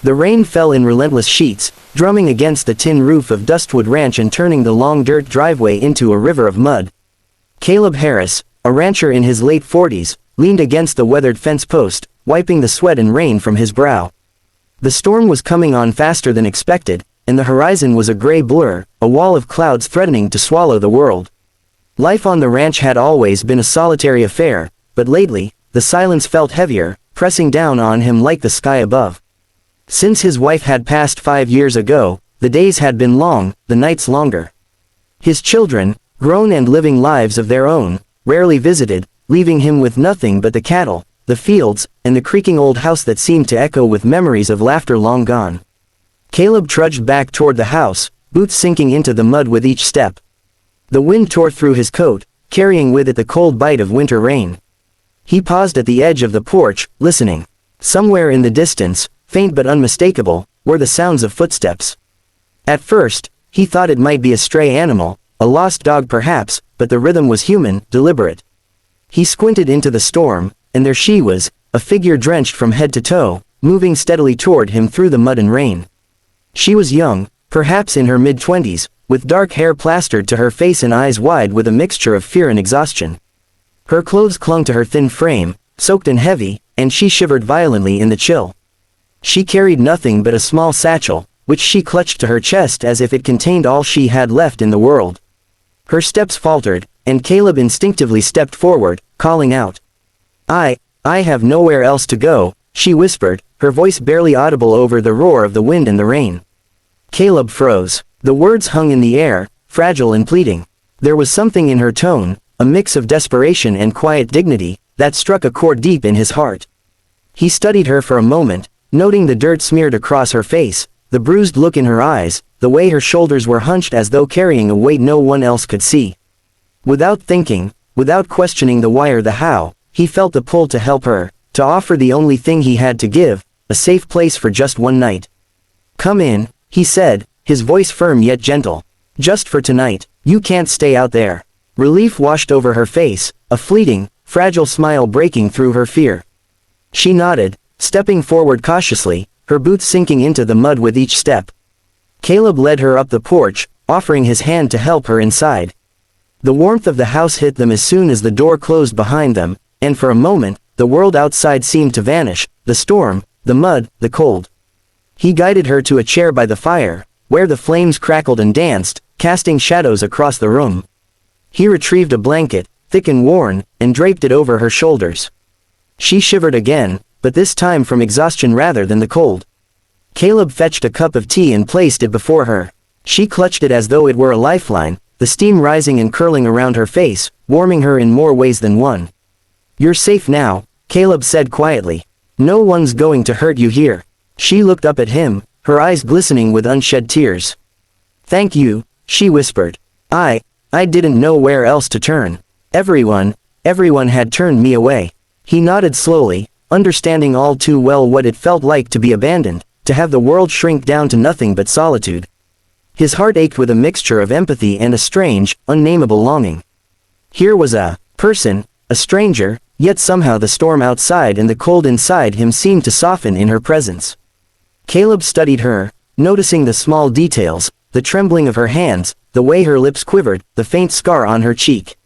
The rain fell in relentless sheets, drumming against the tin roof of Dustwood Ranch and turning the long dirt driveway into a river of mud. Caleb Harris, a rancher in his late 40s, leaned against the weathered fence post, wiping the sweat and rain from his brow. The storm was coming on faster than expected, and the horizon was a gray blur, a wall of clouds threatening to swallow the world. Life on the ranch had always been a solitary affair, but lately, the silence felt heavier, pressing down on him like the sky above. Since his wife had passed 5 years ago, the days had been long, the nights longer. His children, grown and living lives of their own, rarely visited, leaving him with nothing but the cattle, the fields, and the creaking old house that seemed to echo with memories of laughter long gone. Caleb trudged back toward the house, boots sinking into the mud with each step. The wind tore through his coat, carrying with it the cold bite of winter rain. He paused at the edge of the porch, listening. Somewhere in the distance, faint but unmistakable, were the sounds of footsteps. At first, he thought it might be a stray animal, a lost dog perhaps, but the rhythm was human, deliberate. He squinted into the storm, and there she was, a figure drenched from head to toe, moving steadily toward him through the mud and rain. She was young, perhaps in her mid-20s, with dark hair plastered to her face and eyes wide with a mixture of fear and exhaustion. Her clothes clung to her thin frame, soaked and heavy, and she shivered violently in the chill. She carried nothing but a small satchel, which she clutched to her chest as if it contained all she had left in the world. Her steps faltered, and Caleb instinctively stepped forward, calling out. I have nowhere else to go," she whispered, her voice barely audible over the roar of the wind and the rain. Caleb froze. The words hung in the air, fragile and pleading. There was something in her tone, a mix of desperation and quiet dignity, that struck a chord deep in his heart. He studied her for a moment, noting the dirt smeared across her face, the bruised look in her eyes, the way her shoulders were hunched as though carrying a weight no one else could see. Without thinking, without questioning the why or the how, he felt the pull to help her, to offer the only thing he had to give, a safe place for just one night. "Come in," he said, his voice firm yet gentle. "Just for tonight, you can't stay out there." Relief washed over her face, a fleeting, fragile smile breaking through her fear. She nodded, stepping forward cautiously, her boots sinking into the mud with each step. Caleb led her up the porch, offering his hand to help her inside. The warmth of the house hit them as soon as the door closed behind them, and for a moment, the world outside seemed to vanish, the storm, the mud, the cold. He guided her to a chair by the fire, where the flames crackled and danced, casting shadows across the room. He retrieved a blanket, thick and worn, and draped it over her shoulders. She shivered again, but this time from exhaustion rather than the cold. Caleb fetched a cup of tea and placed it before her. She clutched it as though it were a lifeline, the steam rising and curling around her face, warming her in more ways than one. "You're safe now," Caleb said quietly. "No one's going to hurt you here." She looked up at him, her eyes glistening with unshed tears. "Thank you," she whispered. I didn't know where else to turn. Everyone had turned me away." He nodded slowly, understanding all too well what it felt like to be abandoned, to have the world shrink down to nothing but solitude. His heart ached with a mixture of empathy and a strange, unnameable longing. Here was a person, a stranger, yet somehow the storm outside and the cold inside him seemed to soften in her presence. Caleb studied her, noticing the small details, the trembling of her hands, the way her lips quivered, the faint scar on her cheek.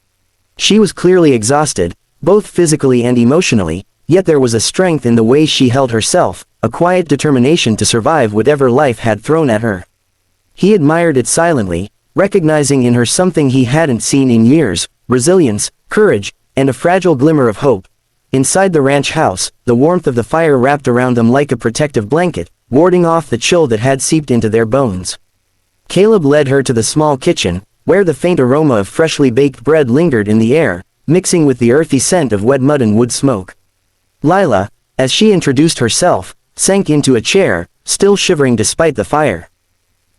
She was clearly exhausted, both physically and emotionally, yet there was a strength in the way she held herself, a quiet determination to survive whatever life had thrown at her. He admired it silently, recognizing in her something he hadn't seen in years, resilience, courage, and a fragile glimmer of hope. Inside the ranch house, the warmth of the fire wrapped around them like a protective blanket, warding off the chill that had seeped into their bones. Caleb led her to the small kitchen, where the faint aroma of freshly baked bread lingered in the air, mixing with the earthy scent of wet mud and wood smoke. Lila, as she introduced herself, sank into a chair, still shivering despite the fire.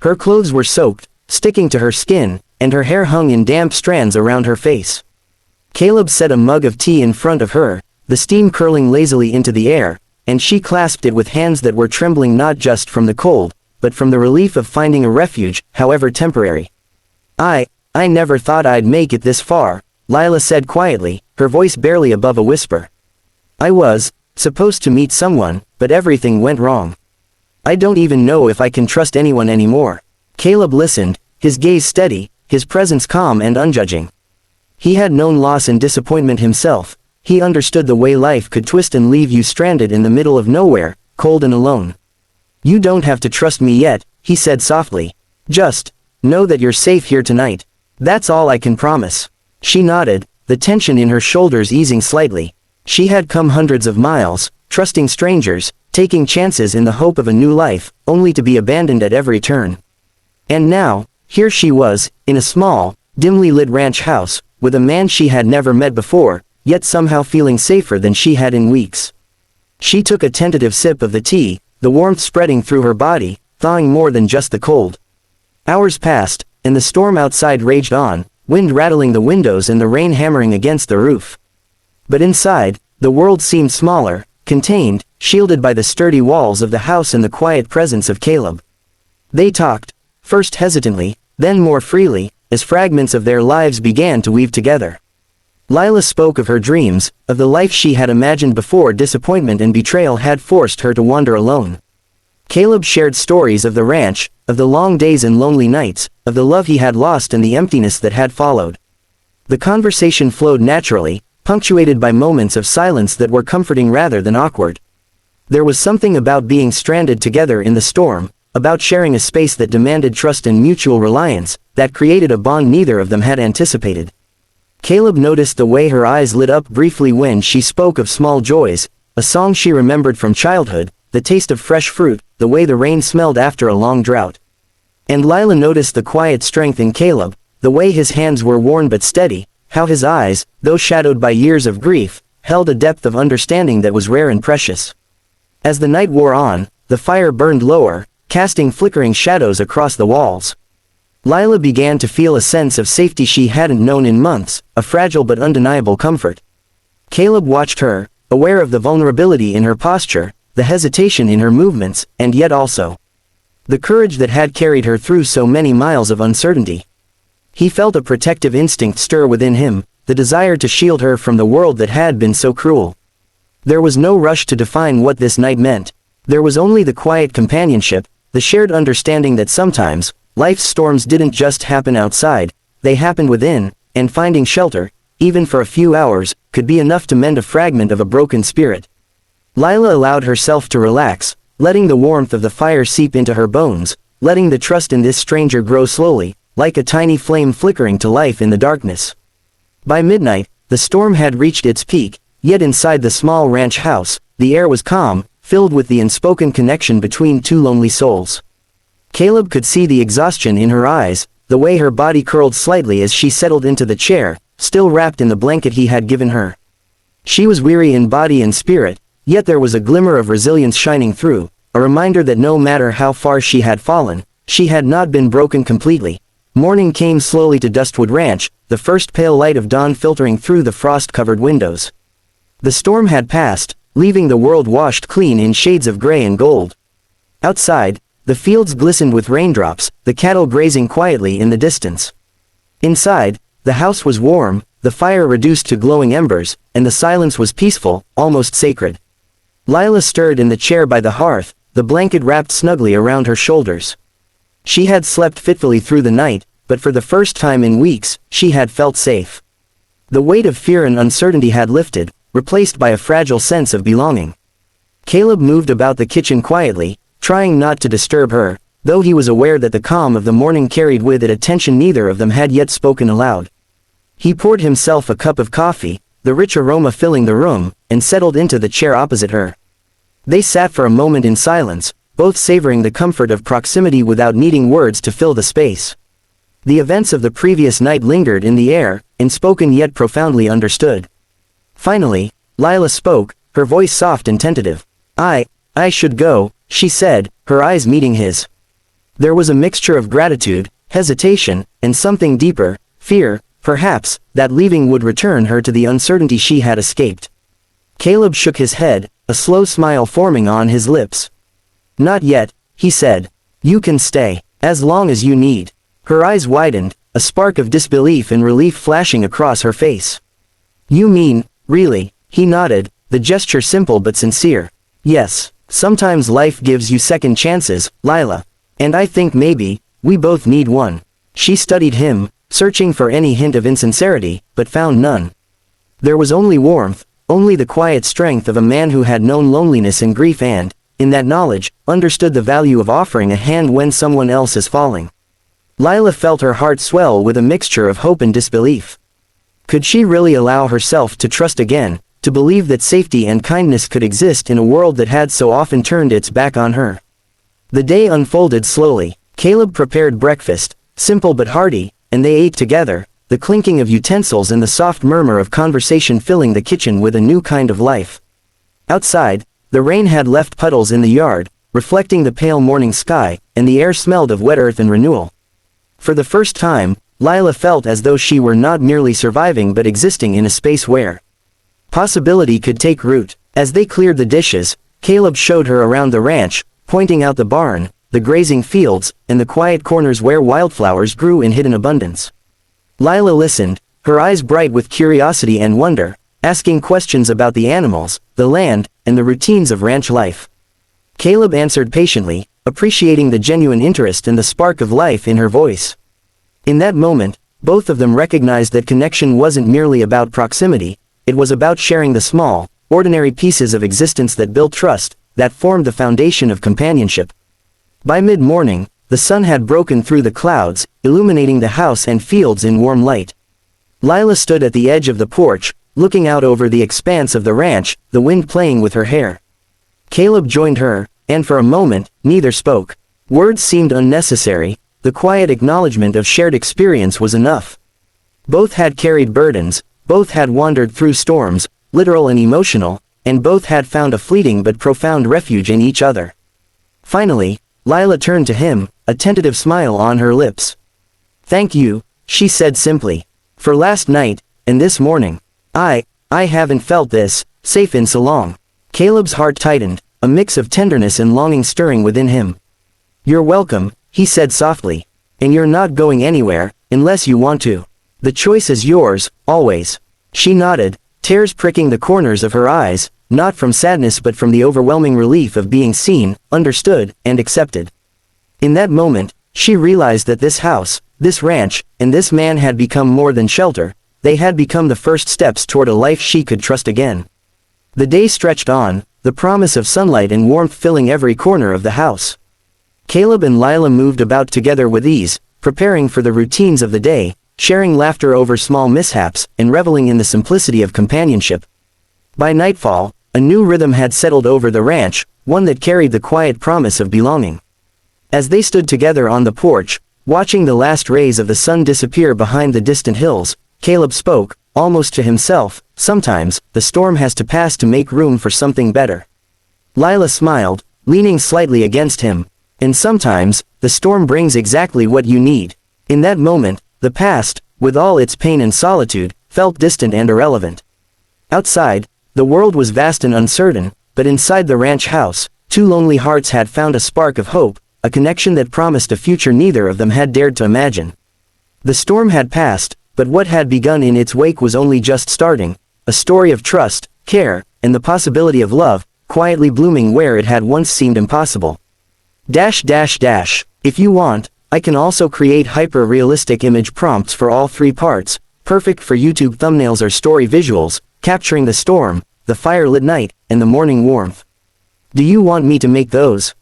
Her clothes were soaked, sticking to her skin, and her hair hung in damp strands around her face. Caleb set a mug of tea in front of her, the steam curling lazily into the air, and she clasped it with hands that were trembling not just from the cold, but from the relief of finding a refuge, however temporary. I never thought I'd make it this far," Lila said quietly, her voice barely above a whisper. "I was supposed to meet someone, but everything went wrong. I don't even know if I can trust anyone anymore. Caleb listened, his gaze steady, his presence calm and unjudging. He had known loss and disappointment himself. He understood the way life could twist and leave you stranded in the middle of nowhere, cold and alone. You don't have to trust me yet, he said softly. Just know that you're safe here tonight. That's all I can promise. She nodded, the tension in her shoulders easing slightly. She had come hundreds of miles, trusting strangers, taking chances in the hope of a new life, only to be abandoned at every turn. And now, here she was, in a small, dimly lit ranch house, with a man she had never met before, yet somehow feeling safer than she had in weeks. She took a tentative sip of the tea, the warmth spreading through her body, thawing more than just the cold. Hours passed, and the storm outside raged on, wind rattling the windows and the rain hammering against the roof. But inside, the world seemed smaller, contained, shielded by the sturdy walls of the house and the quiet presence of Caleb. They talked, first hesitantly, then more freely, as fragments of their lives began to weave together. Lila spoke of her dreams, of the life she had imagined before disappointment and betrayal had forced her to wander alone. Caleb shared stories of the ranch, of the long days and lonely nights, of the love he had lost and the emptiness that had followed. The conversation flowed naturally, punctuated by moments of silence that were comforting rather than awkward. There was something about being stranded together in the storm, about sharing a space that demanded trust and mutual reliance, that created a bond neither of them had anticipated. Caleb noticed the way her eyes lit up briefly when she spoke of small joys, a song she remembered from childhood, the taste of fresh fruit, the way the rain smelled after a long drought. And Lila noticed the quiet strength in Caleb, the way his hands were worn but steady, how his eyes, though shadowed by years of grief, held a depth of understanding that was rare and precious. As the night wore on, the fire burned lower, casting flickering shadows across the walls. Lila began to feel a sense of safety she hadn't known in months, a fragile but undeniable comfort. Caleb watched her, aware of the vulnerability in her posture, the hesitation in her movements, and yet also the courage that had carried her through so many miles of uncertainty. He felt a protective instinct stir within him, the desire to shield her from the world that had been so cruel. There was no rush to define what this night meant. There was only the quiet companionship, the shared understanding that sometimes, life's storms didn't just happen outside, they happened within, and finding shelter, even for a few hours, could be enough to mend a fragment of a broken spirit. Lila allowed herself to relax, letting the warmth of the fire seep into her bones, letting the trust in this stranger grow slowly, like a tiny flame flickering to life in the darkness. By midnight, the storm had reached its peak, yet inside the small ranch house, the air was calm, filled with the unspoken connection between two lonely souls. Caleb could see the exhaustion in her eyes, the way her body curled slightly as she settled into the chair, still wrapped in the blanket he had given her. She was weary in body and spirit, yet there was a glimmer of resilience shining through, a reminder that no matter how far she had fallen, she had not been broken completely. Morning came slowly to Dustwood Ranch, the first pale light of dawn filtering through the frost-covered windows. The storm had passed, leaving the world washed clean in shades of gray and gold. Outside, the fields glistened with raindrops, the cattle grazing quietly in the distance. Inside, the house was warm, the fire reduced to glowing embers, and the silence was peaceful, almost sacred. Lila stirred in the chair by the hearth, the blanket wrapped snugly around her shoulders. She had slept fitfully through the night, but for the first time in weeks, she had felt safe. The weight of fear and uncertainty had lifted, replaced by a fragile sense of belonging. Caleb moved about the kitchen quietly, trying not to disturb her, though he was aware that the calm of the morning carried with it a tension neither of them had yet spoken aloud. He poured himself a cup of coffee, the rich aroma filling the room, and settled into the chair opposite her. They sat for a moment in silence, both savoring the comfort of proximity without needing words to fill the space. The events of the previous night lingered in the air, unspoken yet profoundly understood. Finally, Lila spoke, her voice soft and tentative. I should go, she said, her eyes meeting his. There was a mixture of gratitude, hesitation, and something deeper, fear, perhaps, that leaving would return her to the uncertainty she had escaped. Caleb shook his head, a slow smile forming on his lips. Not yet, he said. You can stay, as long as you need. Her eyes widened, a spark of disbelief and relief flashing across her face. You mean, really? He nodded, the gesture simple but sincere. Yes, Sometimes life gives you second chances, Lila. And I think maybe, we both need one. She studied him, searching for any hint of insincerity, but found none. There was only warmth, only the quiet strength of a man who had known loneliness and grief and, in that knowledge, understood the value of offering a hand when someone else is falling. Lila felt her heart swell with a mixture of hope and disbelief. Could she really allow herself to trust again, to believe that safety and kindness could exist in a world that had so often turned its back on her? The day unfolded slowly. Caleb prepared breakfast, simple but hearty, and they ate together, the clinking of utensils and the soft murmur of conversation filling the kitchen with a new kind of life. Outside, the rain had left puddles in the yard, reflecting the pale morning sky, and the air smelled of wet earth and renewal. For the first time, Lila felt as though she were not merely surviving but existing in a space where possibility could take root. As they cleared the dishes, Caleb showed her around the ranch, pointing out the barn, the grazing fields, and the quiet corners where wildflowers grew in hidden abundance. Lila listened, her eyes bright with curiosity and wonder, asking questions about the animals, the land, and the routines of ranch life. Caleb answered patiently, appreciating the genuine interest and the spark of life in her voice. In that moment, both of them recognized that connection wasn't merely about proximity, it was about sharing the small, ordinary pieces of existence that built trust, that formed the foundation of companionship. By mid-morning, the sun had broken through the clouds, illuminating the house and fields in warm light. Lila stood at the edge of the porch, looking out over the expanse of the ranch, the wind playing with her hair. Caleb joined her, and for a moment, neither spoke. Words seemed unnecessary, the quiet acknowledgement of shared experience was enough. Both had carried burdens, both had wandered through storms, literal and emotional, and both had found a fleeting but profound refuge in each other. Finally, Lila turned to him, a tentative smile on her lips. "Thank you," she said simply. "For last night, and this morning. I haven't felt this safe in so long." Caleb's heart tightened, a mix of tenderness and longing stirring within him. "You're welcome," he said softly. "And you're not going anywhere, unless you want to. The choice is yours, always." She nodded, tears pricking the corners of her eyes, not from sadness but from the overwhelming relief of being seen, understood, and accepted. In that moment, she realized that this house, this ranch, and this man had become more than shelter, they had become the first steps toward a life she could trust again. The day stretched on, the promise of sunlight and warmth filling every corner of the house. Caleb and Lila moved about together with ease, preparing for the routines of the day, sharing laughter over small mishaps, and reveling in the simplicity of companionship. By nightfall, a new rhythm had settled over the ranch, one that carried the quiet promise of belonging. As they stood together on the porch, watching the last rays of the sun disappear behind the distant hills, Caleb spoke, almost to himself, "Sometimes, the storm has to pass to make room for something better." Lila smiled, leaning slightly against him. "And sometimes, the storm brings exactly what you need." In that moment, the past, with all its pain and solitude, felt distant and irrelevant. Outside, the world was vast and uncertain, but inside the ranch house, two lonely hearts had found a spark of hope, a connection that promised a future neither of them had dared to imagine. The storm had passed, but what had begun in its wake was only just starting, a story of trust, care, and the possibility of love, quietly blooming where it had once seemed impossible. If you want, I can also create hyper-realistic image prompts for all three parts, perfect for YouTube thumbnails or story visuals, capturing the storm, the fire-lit night, and the morning warmth. Do you want me to make those?